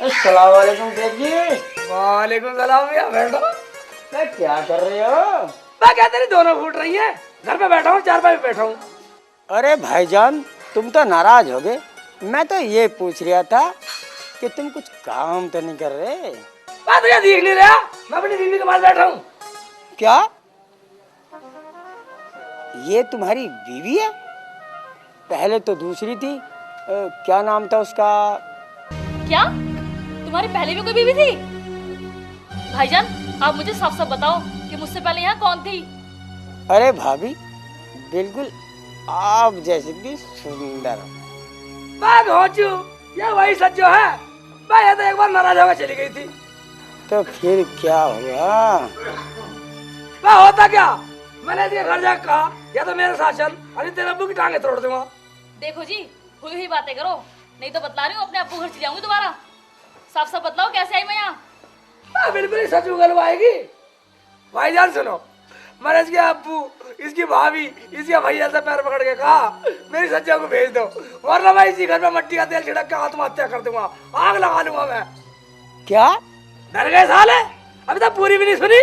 अस्सलाम वालेकुम शेख जी। वालेकुम सलाम भैया, बैठो। मैं क्या कर रहे हो? मैं क्या तेरी दोनों फूट रही है? घर पे बैठा हूँ, चारपाई पे बैठा हूँ। अरे भाईजान, तुम तो नाराज हो गए। मैं तो ये पूछ रहा था कि तुम कुछ काम तो नहीं कर रहे। मैं तुझे देख नहीं रहा, मैं अपनी बीवी के पास बैठा हूँ। क्या ये तुम्हारी बीवी है? पहले तो दूसरी थी। क्या नाम था उसका? क्या तुम्हारी पहले भी कोई बीवी थी? भाईजान, आप मुझे साफ साफ बताओ कि मुझसे पहले यहाँ कौन थी? अरे भाभी, बिल्कुल आप जैसी थी सुंदर। मैं पहुंचू, ये वही सच्चो है। मैं ये तो एक बार नाराज होकर चली गई थी। तो फिर क्या हुआ? मैं होता क्या, मैंने इसके घर जाकर कहा या तो मेरे साथ चल, अरे तेरे अब्बू की टांगे तोड़ दूंगा। देखो जी, हुई हुई बातें करो, नहीं तो बतला रही हूँ अपने अब्बू घर चली जाऊंगी दोबारा। साफ साफ बतलाओ कैसे आई मैं यहाँ? मैं बिल्कुल ही सच उगलवाएगी। भाईजान सुनो, मैंने इसके अब्बू, इसकी भाभी, इसके भैया से पैर पकड़ के कहा मेरी सच्चा को भेज दो, वरना मैं इसी घर में मट्टी का तेल छिड़क के आत्महत्या कर दूंगा, आग लगा लूंगा मैं। क्या? डर गए साले, अभी तक पूरी भी नहीं सुनी।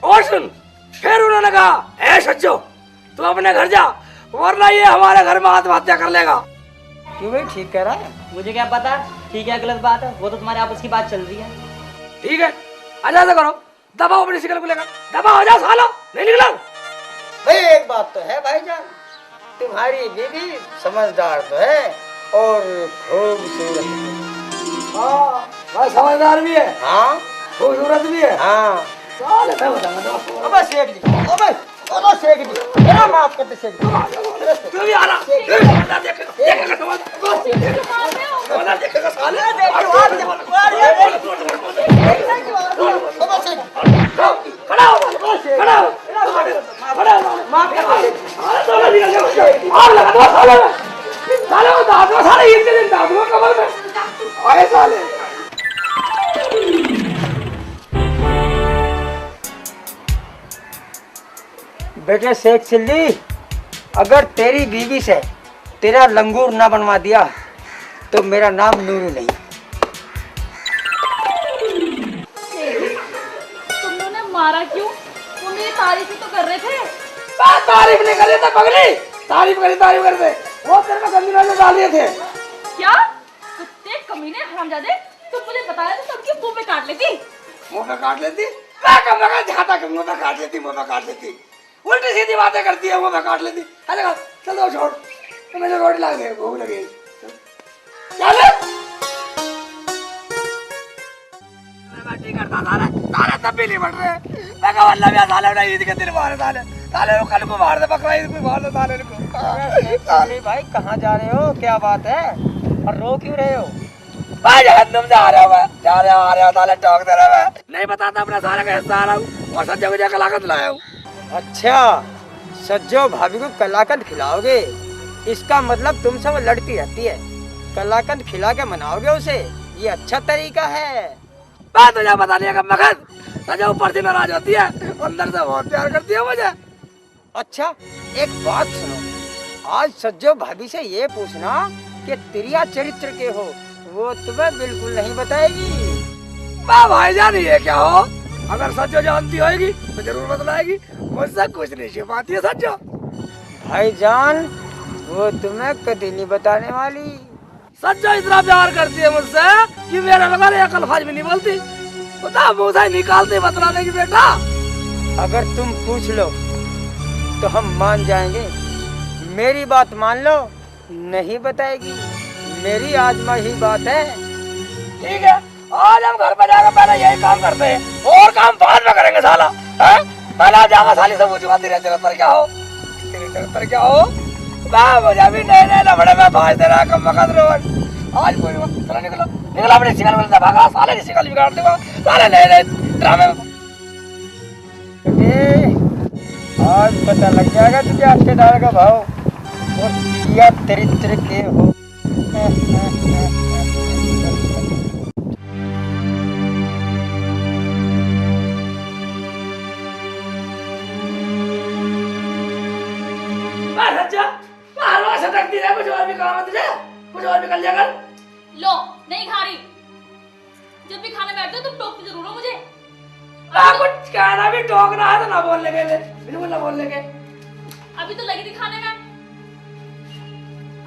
और सुन, फिर उन्होंने कहा ए सच्चो तू अपने घर जा, वरना ये हमारे घर में आत्महत्या कर लेगा। क्यों भाई, ठीक कह रहा है? मुझे क्या पता ठीक है गलत बात है, वो तो तुम्हारे आपस की बात चल रही है। ठीक है, अच्छा ऐसा करो, दबाओ अपनी शिकल को लेकर, दबाओ, हो जाओ सालो, नहीं निकलो। भाई एक बात तो है भाईजान, तुम्हारी बीवी समझदार तो है और खूबसूरत। हाँ, भाई समझदार भी है, हाँ खूबसूरत भी है। हाँ। साले मैं बताऊंगा तो। अबे शेख जी, अबे शेख जी, मेरा माफ कर दे शेख जी। तू भी आ रहा, देखेगा देखेगा साले। खड़ा हो, खड़ा हो, खड़ा हो, माफ कर दे। आग लगा दो साले में, साले वो दांत में, साले ईद के दिन दांत में कमर में आए साले। बेटे शेख चिल्ली, अगर तेरी बीवी से तेरा लंगूर ना बनवा दिया तो मेरा नाम नूरू नहीं। तुम लोगों ने मारा क्यों? वो मेरी तारीफ ही तो कर रहे थे। बात तारीफ नहीं कर रहे थे पगली, तारीफ कर रहे थे, वो तेरे को गंदी नजर डाल रहे थे। क्या कुत्ते कमीने हरामजादे, तुम मुझे बताया तो सबके मुंह पे काट लेती। मुंह पे काट लेती, मैं कब लगा जाता कि मुंह पे काट लेती, मुंह पे काट लेती, उल्टी सीधी बातें करती है, मुंह पे काट लेती। अरे चल दो छोड़, तो मुझे रोटी ला दे, भूख लगी। चल मैं करता साले, साले तब भी नहीं बढ़ रहे। मैं कहा अल्लाह भी साले उड़ा ईद के दिन मारे साले, साले को कल को मार दे, बकरा ईद को मार दे साले को। साले भाई कहाँ जा रहे हो, क्या बात है और रो क्यों रहे हो? भाई जहन्नुम जा रहा हूँ, जा रहा आ रहा साले टोक दे रहा है। नहीं बताता अपना साले का हिस्सा आ रहा हूँ और सज्जो को जाकर लाकर लाया हूँ। अच्छा, सज्जो भाभी को कलाकंद खिलाओगे, इसका मतलब तुमसे वो लड़ती रहती है, कलाकंद खिला के मनाओगे उसे, ये अच्छा तरीका है। बात तुझे पता नहीं है कब मगन, सज्जो ऊपर से नाराज होती है, अंदर से बहुत प्यार करती है मुझे। अच्छा एक बात सुनो, आज सज्जो भाभी से ये पूछना कि तिरिया चरित्र के हो, वो तुम्हें बिल्कुल नहीं बताएगी। भाईजान ये क्या हो, अगर सज्जो जानती होगी तो जरूर बतलाएगी, मुझसे कुछ नहीं छिपाती है सज्जो। भाईजान वो तुम्हें कभी नहीं बताने वाली। सज्जो इतना प्यार करती है मुझसे कि मेरे बगैर एक अल्फाज भी नहीं बोलती, बता मुँह से निकालते बतला देगी बेटा। अगर तुम पूछ लो तो हम मान जाएंगे, मेरी बात मान लो, नहीं बताएगी, मेरी आजमा ही बात है। ठीक है, आज हम घर पर जाकर पहले यही काम करते हैं, और काम बाद में करेंगे साला। पहले जाकर साली से पूछूंगा तेरे चरित्र क्या हो, तेरे चरित्र क्या हो। मुझे भी नए नए लफड़े में फांस दे रहा है कम वक्त रोज। आज कोई चलो निकलो, निकलो अपनी शिकल में भागा, साले की शिकल बिगाड़ दूंगा, साले नए नए ड्रामे में। आज पता लग जाएगा तुझे आपके दाल का भाव और किया चरित्र के हो। कुछ और ज्यादा निकल जाएगा। लो नहीं खा रही। जब भी खाने बैठते हो तुम टोकते जरूर हो मुझे। कुछ कहना भी टोकना है तो ना बोलने के लिए, बिल्कुल ना बोलने के। अभी तो लगी थी खाने में।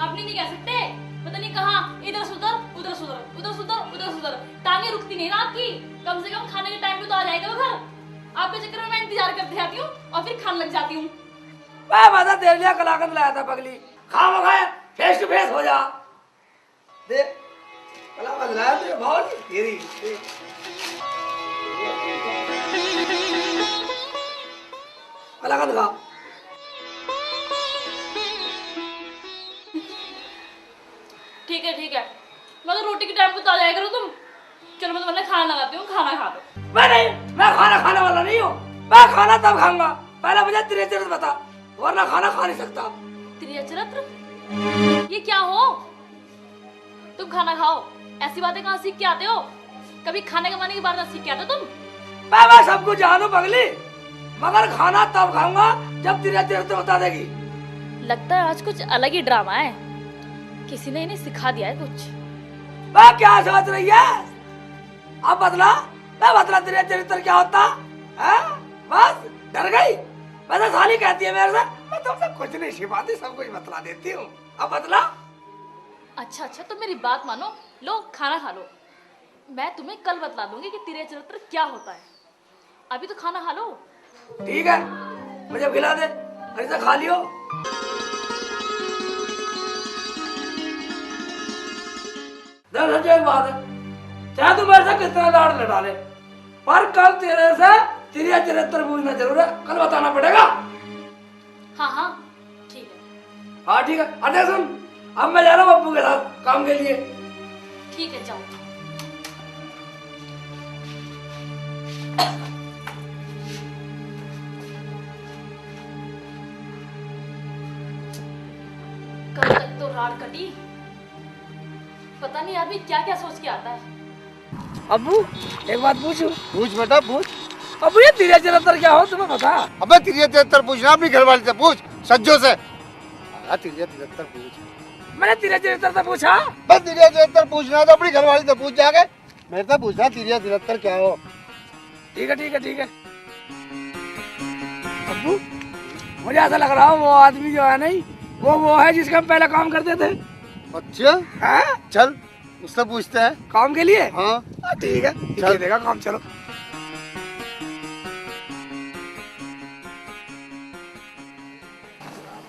आप नहीं कह सकते पता नहीं कहाँ इधर सुधर उधर सुधर उधर सुधर उधर सुधर। टांगे रुकती नहीं ना आपकी। कम से कम खाने के टाइम पे तो आ जाएगा वो घर। आपके चक्कर में मैं इंतजार करती रहती हूँ और फिर खाने लग जाती हूँ। मैं बता देर लिया कलाकंद लाया था पगली। खा खाए फेस टू फेस हो जा। दे कलाकंद लाया तो भाव नहीं तेरी। कलाकंद खा। ठीक है मगर रोटी के टाइम पे तो आ जाया करो तुम। चलो मैं तुम्हारे खाना लगाती हूँ, खाना खा दो। मैं खाना खाने वाला नहीं हूँ। मैं खाना तब खाऊंगा पहले मुझे तेरे चरित्र बता, वरना खाना खा नहीं सकता। त्रिया चरित्र ये क्या हो? तुम खाना खाओ। ऐसी बातें कहाँ सीख के आते हो? कभी खाने कमाने के बारे में सीख के आते हो तुम? मैं सब कुछ जानू पगली, मगर खाना तब खाऊंगा जब तेरे चरित्र बता देगी। लगता है आज कुछ अलग ही ड्रामा है। किसी ने इन्हें सिखा दिया है कुछ। मैं क्या सोच रही है? अब बदला तेरे चरित्र क्या होता है? बस डर गई। वैसे साली कहती है मेरे से मैं तुमसे कुछ नहीं छिपाती, सब कुछ बतला देती हूँ। अब बदला। अच्छा तुम मेरी बात मानो, लो खाना खा लो। मैं तुम्हें कल बतला दूंगी कि तेरे चरित्र क्या होता है। अभी तो खाना खा लो। ठीक है मुझे खिला दे, ऐसा खा लियो। एक बात है, चाहे तू मेरे से कितना लाड़ लड़ा ले, पर कल तेरे से तेरे चरित्र पूछना जरूर है। कल बताना पड़ेगा। हाँ ठीक है। हाँ ठीक है। अरे सुन, अब मैं जा रहा हूँ अब्बू के साथ काम के लिए। ठीक है जाओ। कल तक तो रात कटी, पता नहीं अभी क्या क्या सोच के आता है। अब्बू एक बात पूछूं? पूछ बेटा पूछ। अब्बू ये तेरा चरित्र क्या हो तुम्हें बता। अबे तिरिया तिहत्तर पूछना अपनी घरवाली से पूछ, सज्जो से। तिरिया तिहत्तर पूछ। मैंने तेरा चरित्र से पूछा। बस तिरिया तिहत्तर पूछना तो अपनी घरवाली से पूछ जाके। मेरे से पूछना तिरिया तिहत्तर क्या हो। ठीक है। अब्बू मुझे ऐसा लग रहा है वो आदमी जो है नहीं वो है जिसका हम पहले काम करते थे। अच्छा है? चल उससे पूछते हैं काम के लिए। हाँ ठीक है चल देगा काम। चलो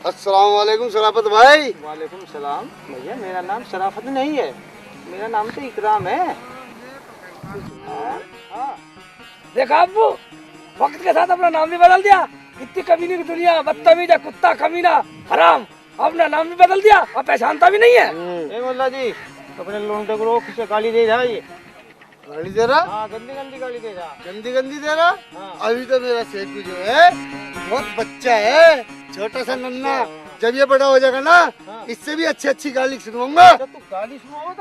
अस्सलाम वालेकुम शराफत भाई। वालेकुम सलाम। भैया मेरा नाम शराफत नहीं है, मेरा नाम तो इकराम है। देखा अब्बू, वक्त के साथ अपना नाम भी बदल दिया। कितनी कमीनी की दुनिया, बदतमीज है, कुत्ता, कमीना, हराम। अपना नाम भी बदल दिया और पहचानता भी नहीं है। ए मोल्ला जी अपने लोंडे को रोक से गाली दे रहा है ये। गाली दे रहा? हाँ गंदी गंदी गाली दे रहा। गंदी दे रहा? हाँ। अभी तो मेरा सेठ जो है बहुत बच्चा है, छोटा सा नन्ना। जब ये बड़ा हो जाएगा ना, इससे भी अच्छी गाली सुनवाऊंगा। तो तू गाली सुनाओ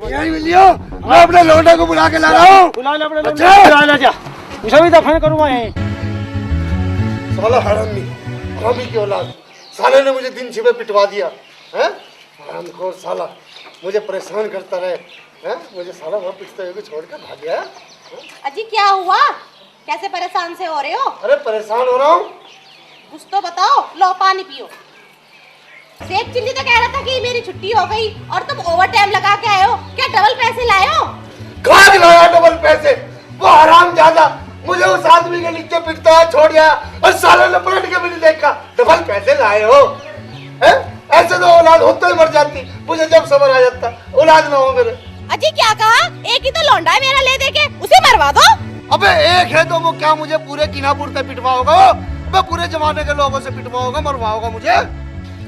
यही मिलियो, मैं अपने लौंडा को बुला के ला रहा हूँ। बुला ले अपने अच्छा। बुला जा, उसे भी दफन करूँगा यहीं। साला हरामी, हरामी की औलाद, साले ने मुझे दिन छिपे पिटवा दिया है। हरामखोर साला मुझे परेशान करता रहे है। मुझे साला वहाँ पिटते हुए छोड़ कर भाग गया। अजी क्या हुआ? कैसे परेशान से हो रहे हो? अरे परेशान हो रहा हूँ। कुछ तो बताओ। लो पानी पियो। सेठ चिल्ली तो कह रहा था कि मेरी छुट्टी हो गई और तुम ओवर टाइम लगा के आए हो। क्या डबल पैसे लाए हो? कहाँ लाया डबल पैसे? वो हराम ज्यादा मुझे उस आदमी के नीचे पिटता है छोड़ गया और साले ने पलट के भी नहीं देखा। डबल पैसे लाए हो? है? ऐसे तो औलाद होते ही मर जाती, मुझे जब सबर आ जाता औलाद ना हो मेरे। अजी क्या कहा? एक ही तो लौंडा है मेरा ले दे के, उसे मरवा दो। अबे एक है तो वो क्या मुझे पूरे किनापुर से पिटवाओगा? अबे पूरे जमाने के लोगों से पिटवाओगा, मरवाओगा मुझे?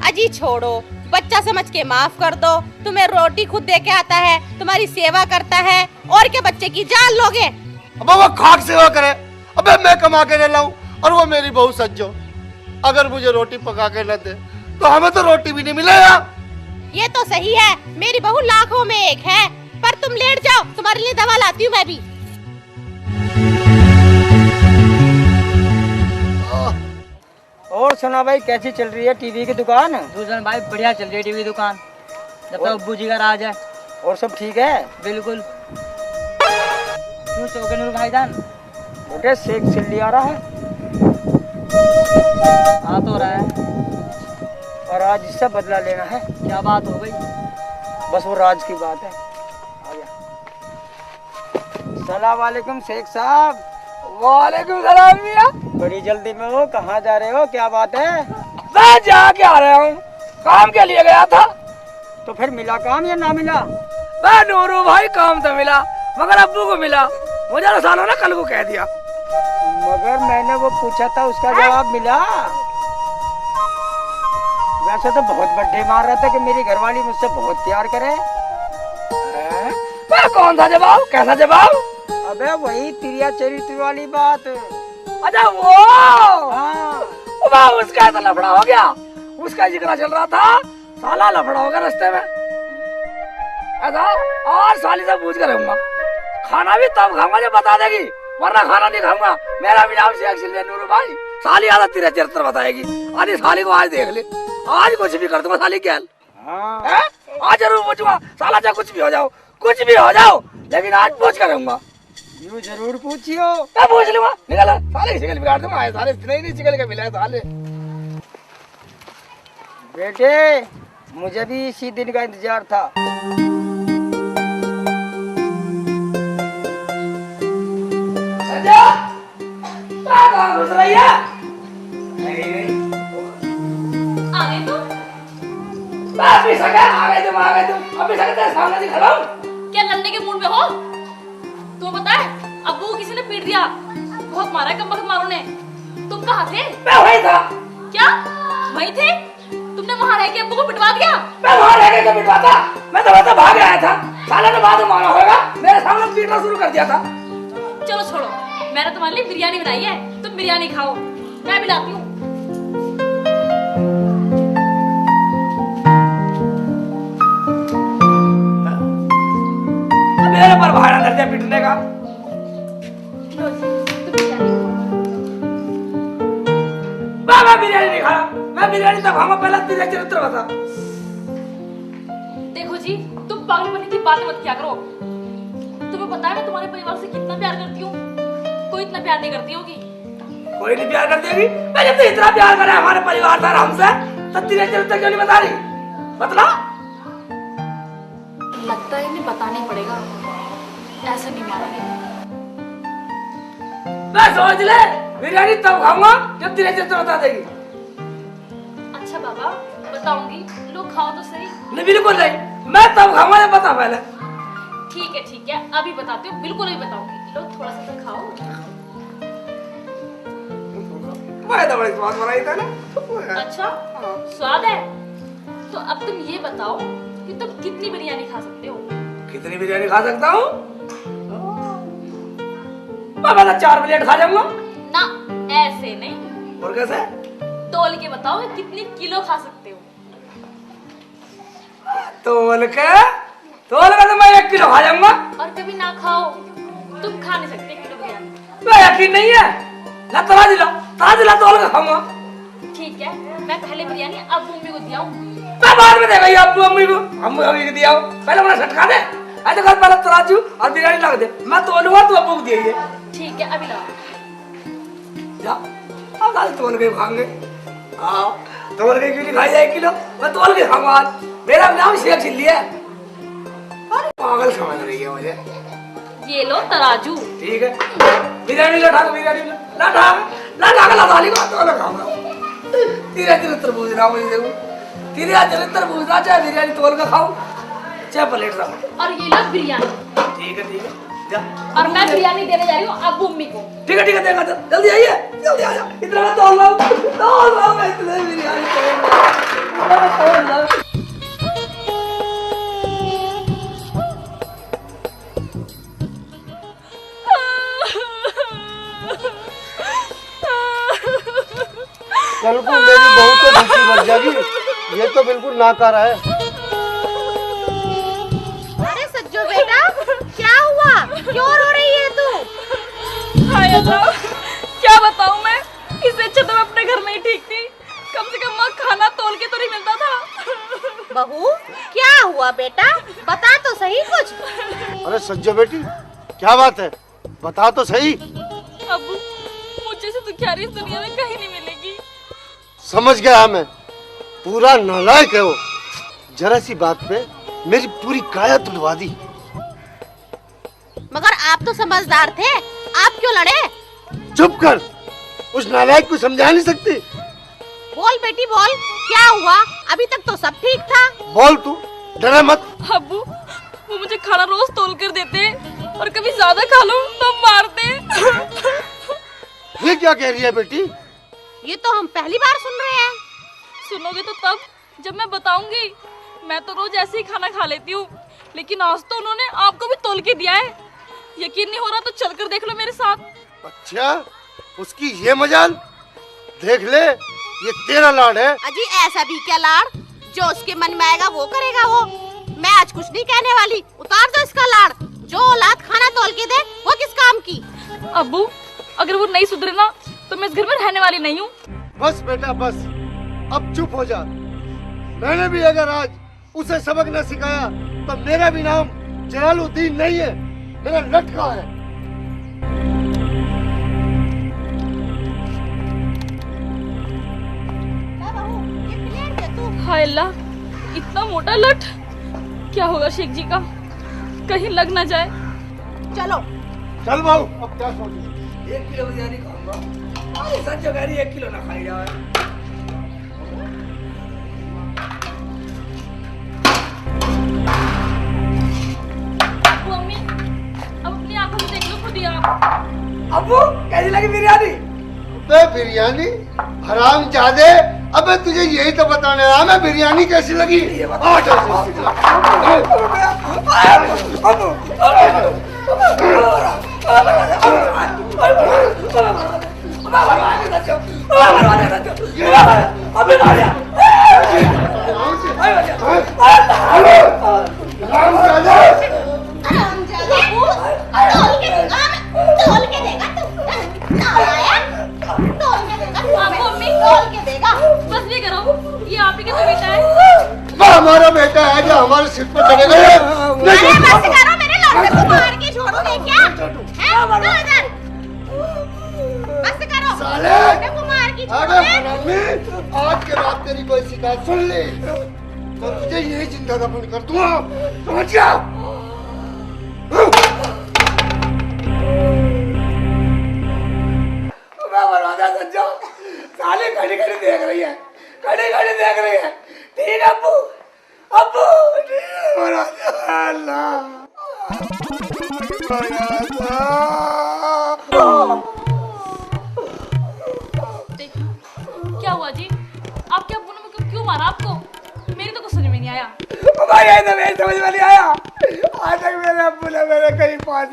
अजी छोड़ो, बच्चा समझ के माफ कर दो। तुम्हें रोटी खुद दे के आता है, तुम्हारी सेवा करता है, और क्या बच्चे की जान लोगे? अबे वो खाक सेवा करे, अबे मैं कमा के ले लाऊं और वो मेरी बहू सज्जो अगर मुझे रोटी पका के न दे तो हमें तो रोटी भी नहीं मिलेगा। ये तो सही है, मेरी बहू लाखों में एक है। पर तुम लेट जाओ, तुम्हारे लिए दवा लाती हूँ मैं भी। और सुना भाई, कैसी चल रही है टीवी की दुकान? दूसरा भाई बढ़िया चल रही है टीवी दुकान, जब तक अब्बू जी का राज है। और सब ठीक है? बिल्कुल। क्यों चौके नूर भाईजान? बेटे शेख सिल्ली आ रहा है हाँ तो रहा है। और आज इससे बदला लेना है। क्या बात हो गई? बस वो राज की बात है। आ गया। सलाम वालेकुम शेख साहब। वालेकुम सलाम मियां। बड़ी जल्दी में हो, कहाँ जा रहे हो, क्या बात है? मैं जाके आ रहा हूँ, काम के लिए गया था। तो फिर मिला काम या ना मिला? मैं नूरू भाई काम तो मिला, मगर अब्बू को मिला। मुझे तो सालों ने कल को कह दिया। मगर मैंने वो पूछा था, उसका जवाब मिला। वैसे तो बहुत बड्ढे मार रहा था कि मेरी घरवाली मुझसे बहुत प्यार करे। मैं कौन सा जवाब, कैसा जवाब? अबे वही तिरिया चरित्र वाली बात। अच्छा वो हाँ। उसका ऐसा लफड़ा हो गया, उसका जिक्र चल रहा था, साला लफड़ा हो गया रास्ते में। ऐसा और साली से पूछ कर रहूंगा, खाना भी तब खाऊंगा जब बता देगी, वरना खाना नहीं खाऊंगा। मेरा भी नाम शेख सिल्ली नूरू भाई। साली आधा तेरा चरित्र बताएगी। अरे साली को आज देख ले, आज कुछ भी कर दूंगा साली क्या हाँ। आज जरूर पूछूंगा, साला चाहे कुछ भी हो जाओ, कुछ भी हो जाओ, लेकिन आज पूछ कर रहूंगा। यूँ जरूर पूछियो। मैं पूछ लूंगा, निकल साले की शिकल बिगाड़ दूंगा। साले नहीं शिकल का मिला है साले। बेटे मुझे भी इसी दिन का इंतजार था। संजय, कहाँ घुस रही है? आ गए तुम? अभी सके आ गए तुम, अभी सके तेरे सामने ही खड़ा हूँ। क्या लड़ने के मूड में हो? तुम्हें पता है अब्बू को किसी ने पीट दिया, बहुत मारा है कम मारो ने। तुम कहाँ थे? मैं वही था। क्या वहीं थे? तुमने वहाँ रह के अब्बू को पिटवा दिया? मैं वहाँ रह के कभी पिटवाता? मैं तो वैसे भाग आया था, साले ने बाद में मारा होगा, मेरे सामने पीटना शुरू कर दिया था। चलो छोड़ो, मैंने तुम्हारे लिए बिरयानी बनाई है, तुम बिरयानी खाओ, मैं भी लाती हूँ। मेरे पर भाड़ा दर्जा पिटने का। लो जी, तुम बिरयानी खाओ। मैं बिरयानी नहीं खाया, मैं बिरयानी तब खाऊंगा, पहले तेरा चरित्र बता। देखो जी, तुम पागलपंती की बातें मत किया करो। तुम्हें पता है मैं तुम्हारे परिवार से कितना प्यार करती हूँ? कोई इतना प्यार नहीं करती होगी। कोई नहीं प्यार कर देगी। मैं जब तो इतना प्यार करे हमारे परिवार से हमसे, तो तेरा चरित्र क्यों नहीं बता रही? बतला। लगता है इन्हें बताना ही पड़ेगा, ऐसे नहीं मारेंगे। मैं सोच ले, बिरयानी तब खाऊंगा जब तेरा चरित्र बता देगी। अच्छा बाबा, बताऊंगी, लो खाओ तो सही। नहीं बिल्कुल नहीं, मैं तब खाऊंगा जब बता पहले। ठीक है, अभी बताती हूँ, बिल्कुल नहीं बताऊंगी। लो थोड़ा सा तो खाओ। मैं तो बड़ी स्वाद बनाई था ना। अच्छा, स्वाद है? तो अब तुम ये बताओ कि तुम कितनी बिरयानी खा सकते हो? कितनी बिरयानी खा सकता हूँ? मैं 4 प्लेट खा जाऊंगा। ना, ऐसे नहीं। और कैसे? तोल के बताओ कि कितनी किलो खा सकते हो? तोल के तो मैं 1 किलो खा जाऊंगा। और कभी ना खाओ, तुम खा नहीं सकते किलो बिरयानी। मैं यकीन नहीं है, ला तराज ला तोल के खाऊंगा। ठीक है, मैं पहले बिरयानी अब्बू अम्मी को दिया हूँ। मैं बाद में देगा अब्बू अम्मी को, अम्मी अम्मी को दिया हूँ। पहले मुझे सटका दे, ऐसे कर पहले तराजू और बिरयानी लगा दे, मैं तोलूंगा तो अब्बू को दिए। ठीक है, अभी लाओ। जा, अब आज तोल के खाएंगे। हाँ, तोल के क्यों नहीं खाई 1 किलो? मैं तोल के खाऊंगा आज। मेरा नाम शेख सिल्ली है। अरे पागल समझ रही है मुझे। ये लो तराजू। ठीक है, बिरयानी लटा लटा के ला थाली को तो खाऊंगा। तेरा चरित्र पूछ रहा मुझे देखो। तेरे यहाँ चरित्र पूछना, चाहे बिरयानी तोल का खाऊं चाहे प्लेट रखो। और ये लो बिरयानी। ठीक है जा। और मैं बिरयानी देने जा रही हूँ अब्बू अम्मी को। ठीक है देखा जल्दी आइए, जल्दी आ जा। इतना मैं तोल लाऊं मैं इतने बिरयानी तोल लाऊं। कल को मेरी बहू तो भूखी मर जाएगी, ये तो बिल्कुल नाकारा है। अरे सज्जो बेटा, क्या हुआ? क्यों रो रही है तू? हाय अल्लाह, क्या बताऊं मैं, इससे अच्छा तो मैं अपने घर में ही ठीक थी। कम से कम वहाँ खाना तोल के तो नहीं मिलता था। बहू, क्या हुआ बेटा? बता तो सही कुछ। अरे सज्जो बेटी, क्या बात है, बता तो सही। अब्बू, मुझे से दुखियारी इस दुनिया में कहीं नहीं मिलेगी। समझ गया मैं, पूरा नालायक है वो। जरा सी बात पे मेरी पूरी काया तुड़वा दी। मगर आप तो समझदार थे, आप क्यों लड़े? चुप कर, उस नालायक को समझा नहीं सकती। बोल बेटी बोल, क्या हुआ? अभी तक तो सब ठीक था। बोल तू, डरा मत। अब्बू, वो मुझे खाना रोज तोल कर देते और कभी ज्यादा खा लूं तो मारते। ये क्या कह रही है बेटी? ये तो हम पहली बार सुन रहे हैं। सुनोगे तो तब जब मैं बताऊंगी। मैं तो रोज ऐसे ही खाना खा लेती हूँ, लेकिन आज तो उन्होंने आपको भी तोल के दिया है। यकीन नहीं हो रहा तो चलकर देख लो मेरे साथ। अच्छा, उसकी ये मजाल, देख ले, ये तेरा लाड है। अजी ऐसा भी क्या लाड़? जो उसके मन में आएगा वो करेगा वो। मैं आज कुछ नहीं कहने वाली, उतार दो इसका लाड़। जो औलाद खाना तोल के दे वो किस काम की? अब्बू, अगर वो नहीं सुधरे ना तो मैं इस घर में रहने वाली नहीं हूँ। बस बेटा बस, अब चुप हो जा। मैंने भी अगर आज उसे सबक न सिखाया तो मेरा भी नाम जलालुद्दीन नहीं है, मेरा लटका है। बहू, ये प्लेट दे तू। हाय अल्लाह, इतना मोटा लट। क्या होगा शेख जी का, कहीं लग ना जाए। चलो चल बाबू, अब क्या सोच? 1 किलो बिरयानी खाऊंगा। अरे सच कह रही 1 किलो ना खाई जाए। अब्बू अम्मी, अब अपनी आंखों में देख लो खुद ही आप। अब्बू कैसी लगी बिरयानी? बे बिरयानी हराम जादे, अबे तुझे यही तो बताने आया मैं, बिरयानी कैसी लगी। तोल के देगा तू, नालायक। तोल के देगा तू, अब्बू अम्मी, तोल के देगा। बस ये करो, ये आप ही का तो बेटा है। वो हमारा बेटा है जो हमारे सिर पर चढ़ेगा। अरे बस करो, मेरे लड़के को मार के छोड़ोगे क्या? हैं? दो इधर। बस करो, साले। लड़के को मार के अरे छोड़ोगे? हरामी, आज के बाद तेरी कोई शिकायत सुन ली तो तुझे यही जिंदा दफन कर दूंगा, समझ गया? मैं बर्बादा सज्जो, साले खड़े खड़े देख रही है, खड़े खड़े देख रही है। ठीक है अब्बू, अब्बू ठीक है बर्बादा। अल्लाह क्या हुआ जी? आपके अब्बू ने मुझे क्यों मारा आपको? मेरी तो कुछ समझ में नहीं आया। भाई ये तो मेरी समझ में नहीं आया। आज तक मेरे अब्बू ने मेरे कहीं 5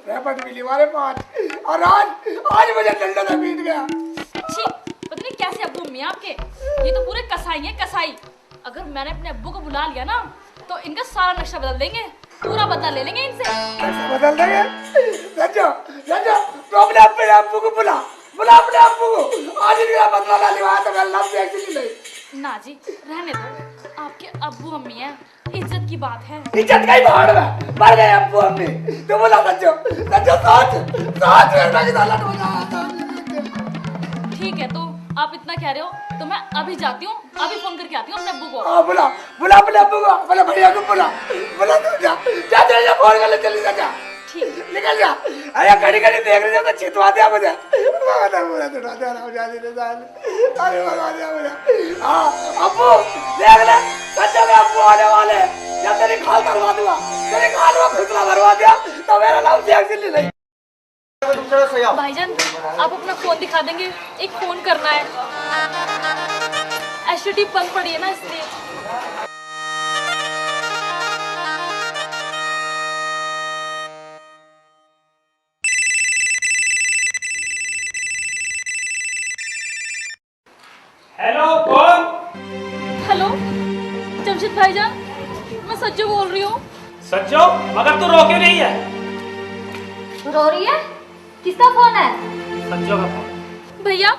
रैपट मिली, मारे 5, और आज मुझे डंडा से पीट गया। छी, पता नहीं कैसे अब्बू अम्मी आपके। ये तो पूरे कसाई हैं, कसाई। अगर मैंने अपने अब्बू को बुला लिया ना तो इनका सारा नक्शा बदल देंगे, पूरा बदला ले लेंगे इनसे। बदल देंगे? सज्जो सज्जो, तो अपने अब्बू को बुला अपने अब्बू को। आज मेरा बदला ला लिया तो मैं लव एक्चुअली नहीं। ना जी, रहने दो। आपके अब्बू अम्मी हैं, इज्जत की बात है। इज्जत का ही भाड़ में मर गए अब्बू अम्मी। तो बोला सज्जो साथ में लग डाला तो बता। ठीक है, तो आप इतना कह रहे हो तो मैं अभी जाती हूँ, अभी फोन करके आती हूँ अपने अब्बू को। बुला अपने अब्बू को, अपने भैया को बुला तू जा जा फोन कर ले, जल्दी जा। निकल जा। अरे घड़ी घड़ी देख रही तो चितवा दिया मुझे। अरे भगा दिया मुझे। हाँ अब्बू देख ले, सच्चा में अब्बू आने वाले। या तेरी खाल करवा दूंगा, तेरी खाल में खुसला भरवा दिया तो मेरा नाम जैक्सिन नहीं। भाईजान आप अपना फोन दिखा देंगे, एक फोन करना है। एसटीडी बंद पड़ी है ना इसलिए। हेलो कौन? हेलो जमशेद भाईजान, मैं सज्जो बोल रही हूँ। सच्चो, मगर तू रो क्यों रही है? रो रही है? किसका फोन है? सच्चो का फोन। भैया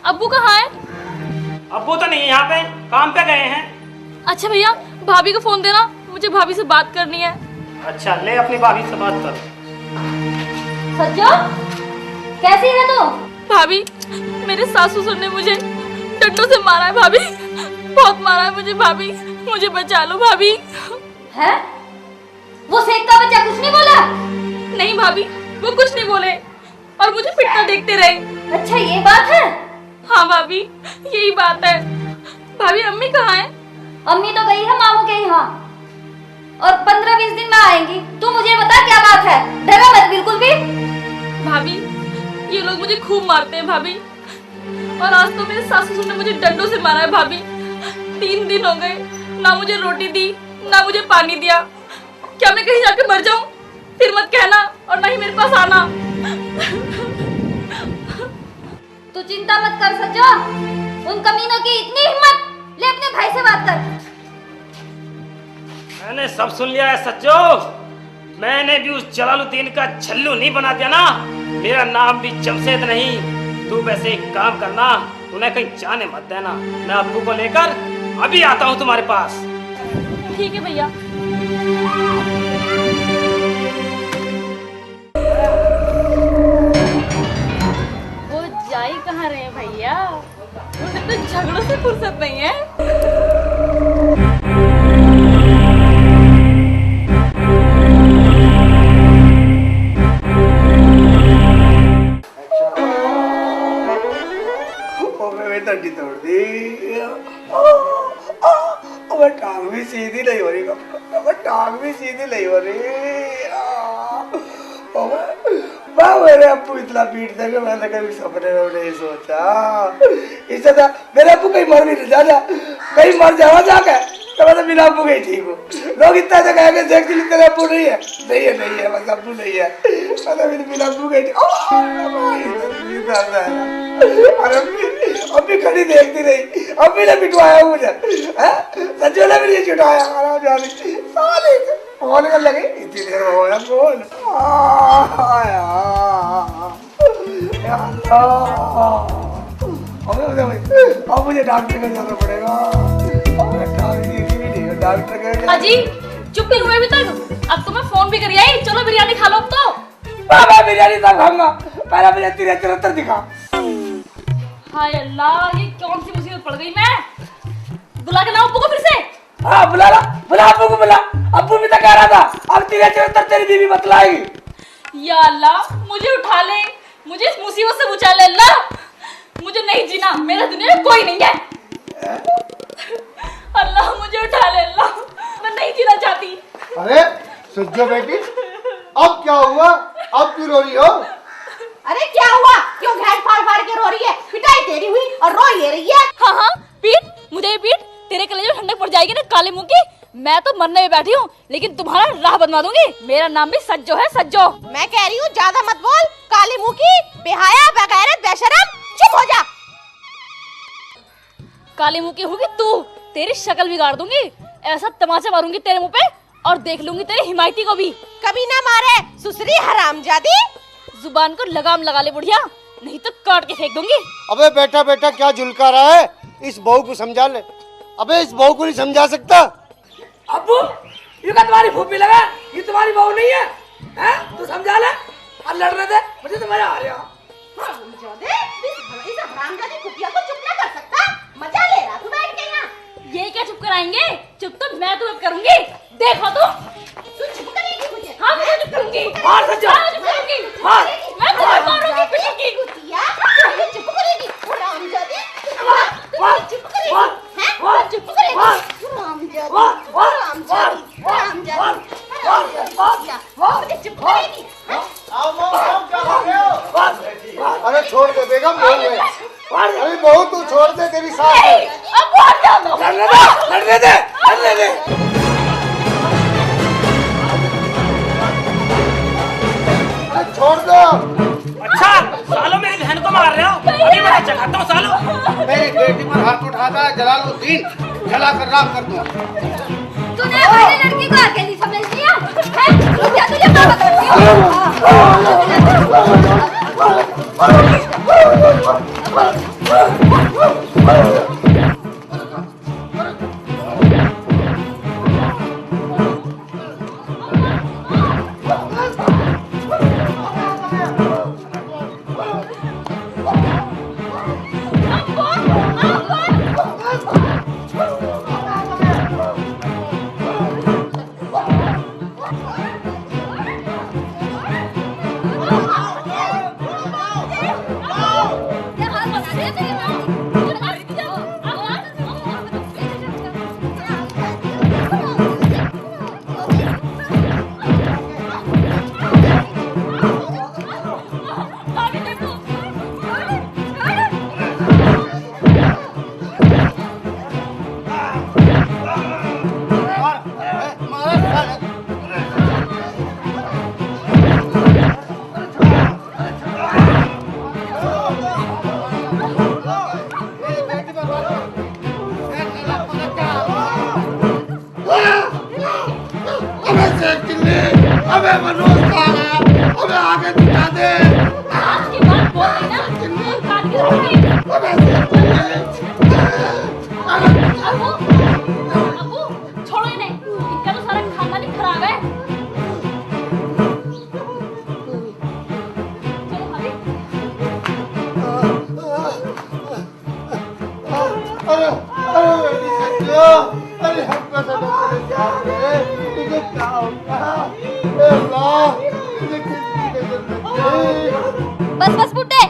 अब्बू कहाँ है? अब्बू तो नहीं है यहाँ पे, काम पे गए हैं। अच्छा भैया भाभी को फोन देना, मुझे भाभी से बात करनी है। अच्छा ले अपनी भाभी से बात कर। सज्जो कैसी है तू? भाभी मेरे सासू ससुर ने मुझे डंडों से मारा है भाभी, बहुत मारा है मुझे भाभी, मुझे बचा लो भाभी। है? वो सेकता बच्चा कुछ नहीं बोला? नहीं भाभी वो कुछ नहीं बोले और मुझे पिटता देखते रहे। अच्छा ये बात है? हाँ भाभी यही बात है। भाभी अम्मी कहाँ है? अम्मी तो गई है मामू के यहाँ और 15-20 दिन में आएंगी। तू मुझे बता क्या बात है, डरा मत बिल्कुल भी। भाभी ये लोग मुझे खूब मारते हैं भाभी, और आज तो मेरे सासू ससुर ने मुझे डंडों से मारा है भाभी। 3 दिन हो गए, ना मुझे रोटी दी ना मुझे पानी दिया। क्या मैं कहीं जाके मर जाऊं? फिर मत कहना और ना ही मेरे पास आना। तू चिंता मत कर सज्जो, उन कमीनों की इतनी हिम्मत, ले अपने भाई से बात कर। मैंने सब सुन लिया है सच्चो, मैंने भी उस जलालुद्दीन का छल्लू नहीं बना दिया ना। मेरा नाम भी जमशेद नहीं। तू वैसे एक काम करना, तूने कहीं जाने मत देना, मैं अब्बू को लेकर अभी आता हूँ तुम्हारे पास। ठीक है भैया। वो जा ही कहाँ रहे हैं भैया, उन्हें तो झगड़ों से फुर्सत नहीं है। डंडी तोड़ दी। अब टांग भी सीधी नहीं हो रही, अब टांग भी सीधी नहीं हो रही। मेरे अब्बू इतना पीट देंगे, मैंने कभी सपने में नहीं सोचा। इससे तो मेरे अब्बू कहीं मर भी नहीं जा, कहीं मर जाओ जाके तो मैं तो बिना अब्बू के ठीक हूँ। लोग इतना तो कहेंगे देख ली तेरे अब्बू नहीं है, नहीं है बस अब्बू नहीं है, मैं तो बिना अब्बू के ठीक। अरे अभी खड़ी देखती रही, अभी ने पिटवाया मुझे, सच्चो ने भी नहीं छुटाया। फोन कर लगे इतनी देर में होया फोन। अब मुझे डॉक्टर के जाना पड़ेगा। डॉक्टर के अजी चुप नहीं हुए अभी तक? अब तो मैं फोन भी करी आई, चलो बिरयानी खा लो अब तो। बाबा बिरयानी तब खाऊंगा, पहले मुझे 73 दिखा। हाय अल्लाह ये कौन सी मुसीबत पड़ गई मैं। बुला के लाओ अब्बू को फिर से। हाँ बुला अब्बू को बुला। अब्बू भी तो कह रहा था अब 73 तेरी बीवी बतलाएगी। या अल्लाह मुझे उठा ले, मुझे इस मुसीबत से बचा ले अल्लाह। मुझे नहीं जीना, मेरे दुनिया में कोई नहीं है। अल्लाह मुझे उठा ले अल्लाह, मैं नहीं जीना चाहती। अरे सज्जो बेटी, अब क्या हुआ? अब क्यों रो रही हो? अरे क्या हुआ, क्यों घेट फाड़ फाड़ के रो रही है? पिटाई तेरी हुई और रो ये रही है। हाँ पीट, मुझे ही पीट, तेरे कलेजे में ठंडक पड़ जाएगी ना काले मुंह की। मैं तो मरने में बैठी हूँ, लेकिन तुम्हारा राह बनवा दूंगी। मेरा नाम भी सज्जो है, सज्जो। मैं कह रही हूँ ज्यादा मत बोल, काली मुंह की, बेहाया, बेगैरत, बेशरम, चुप हो जा। काली मुंह की होगी तू, तेरी शक्ल बिगाड़ दूंगी, ऐसा तमाचा मारूंगी तेरे मुंह पे और देख लूंगी तेरे हिमायती को भी। कभी ना मारे सुसरी हरामजादी। जुबान को लगाम लगा ले बुढ़िया, नहीं तो काट के फेंक दूंगी। अबे बेटा बेटा क्या झुलका रहा है? इस बहू को समझा ले। अबे इस बहू को नहीं समझा सकता? अब्बू ये का तुम्हारी फूफी लगा, ये तुम्हारी बहू नहीं है, हैं? तू समझा ले और लड़ रहे थे, मुझे तो मजा आ रहा। इस हरामजादी कुतिया को चुप ना कर सकता, मजा ले रहा तू बैठ के यहाँ। ये क्या चुप कराएंगे? चुप तो मैं तुम्हें करूंगी, देखो तुम। तू चुप करेगी मुझे? हाँ मैं चुप करूंगी। मार सच्चो मार मैं तुम्हें मारूंगी पिटूंगी चुप करेगी हरामजादी मार चुप करेगी मार हैं चुप करेगी मार हरामजादी मार मार हरामजादी हरामजादी चुप करेगी अरे छोड़ दे बेगम, बहुत है। अरे बहू तू छोड़ दे, तेरी सास है। अब मार जाओ लड़ने दे अरे छोड़ दो। अच्छा सालों मेरी बहन को मार रहे हो, अभी मैं चखाता हूँ सालों। मेरी बेटी पर हाथ उठाता है जलालुद्दीन, जला कर राख कर दूं। तूने हमारी लड़की को अकेली समझ लिया है? क्या तुझे माँ बताती अबे मनोज कहाँ गया? अबे आगे दिखा दे। आज के बाद बोल रही ना तो काट के रखूंगी। अबू छोड़ो इन्हें, इनका तो सारा खानदान ही खराब है। चलो भाभी। अरे अरे मेरी सच्चियों, अरे हमको सब तेरे क्या हो गए? तुझे क्या हो गया? ए अल्लाह, तुझे किसकी नजर लग गई? बस बस बुड्ढे,